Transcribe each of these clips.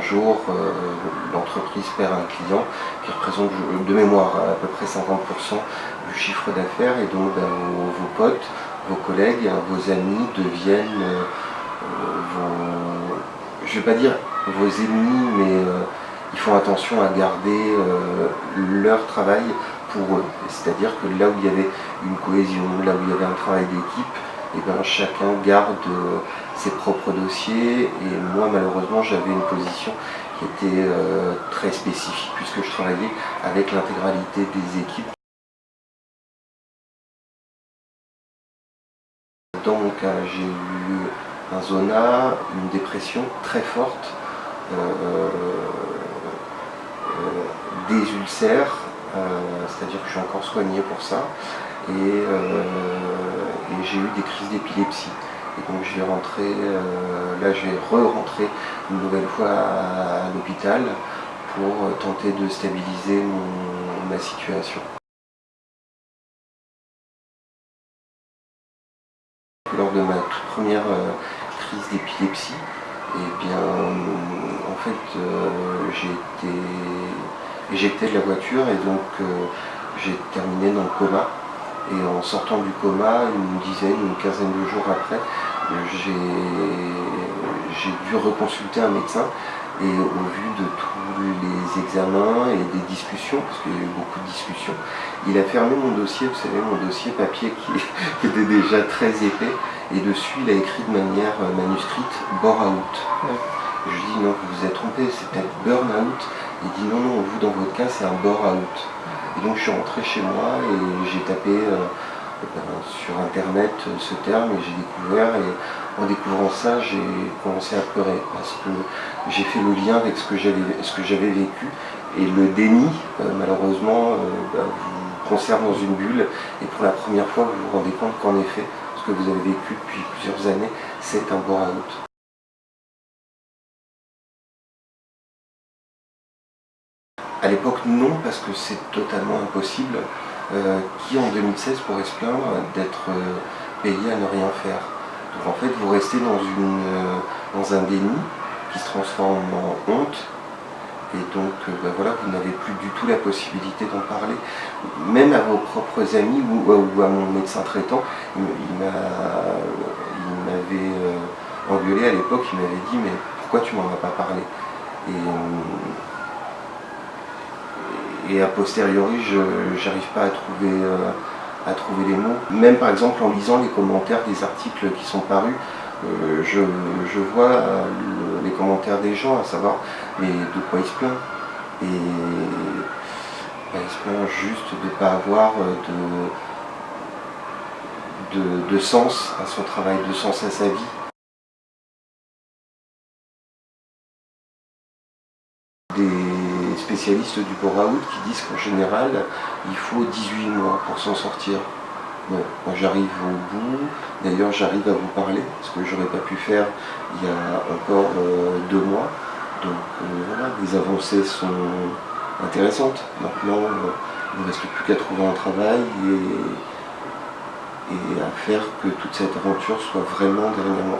jour l'entreprise perd un client qui représente de mémoire à peu près 50% du chiffre d'affaires, et donc vos potes, vos collègues, vos amis deviennent je ne vais pas dire vos ennemis, mais ils font attention à garder leur travail pour eux. C'est-à-dire que là où il y avait une cohésion, là où il y avait un travail d'équipe, et chacun garde ses propres dossiers, et moi malheureusement j'avais une position qui était très spécifique puisque je travaillais avec l'intégralité des équipes. Dans mon cas, j'ai eu un zona, une dépression très forte, des ulcères, c'est-à-dire que je suis encore soigné pour ça, et j'ai eu des crises d'épilepsie. Et donc je vais rentrer, là je vais re-rentrer une nouvelle fois à l'hôpital pour tenter de stabiliser ma situation. Lors de ma toute première crise d'épilepsie, eh bien, en fait, j'ai été éjecté de la voiture, et donc j'ai terminé dans le coma. Et en sortant du coma, une quinzaine de jours après, j'ai dû reconsulter un médecin, et au vu de tous les examens et des discussions, parce qu'il y a eu beaucoup de discussions, il a fermé mon dossier, vous savez, mon dossier papier qui était déjà très épais, et dessus il a écrit de manière manuscrite « bore-out ». Je lui dis « non, vous vous êtes trompé, c'est peut-être burn-out ». Il dit « non, non, vous dans votre cas c'est un bore-out ». Et donc je suis rentré chez moi et j'ai tapé sur internet ce terme, et j'ai découvert, et en découvrant ça j'ai commencé à pleurer parce que j'ai fait le lien avec ce que j'avais vécu, et le déni malheureusement vous conserve dans une bulle, et pour la première fois vous vous rendez compte qu'en effet ce que vous avez vécu depuis plusieurs années c'est un bore-out. À l'époque non, parce que c'est totalement impossible. Qui en 2016 pourrait se plaindre d'être payé à ne rien faire? Donc en fait vous restez dans un déni qui se transforme en honte, et donc voilà, vous n'avez plus du tout la possibilité d'en parler. Même à vos propres amis ou à mon médecin traitant, il m'avait engueulé à l'époque, il m'avait dit « mais pourquoi tu m'en as pas parlé ?» Et a posteriori, je n'arrive pas à trouver les mots. Même par exemple en lisant les commentaires des articles qui sont parus, je vois les commentaires des gens, à savoir mais de quoi ils se plaignent. Et ils se plaignent juste de ne pas avoir de sens à son travail, de sens à sa vie. Des spécialistes du bore-out qui disent qu'en général il faut 18 mois pour s'en sortir. Bon, moi j'arrive au bout, d'ailleurs j'arrive à vous parler, ce que j'aurais pas pu faire il y a encore 2 mois. Donc voilà, les avancées sont intéressantes. Maintenant il ne reste plus qu'à trouver un travail et à faire que toute cette aventure soit vraiment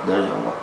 derrière moi.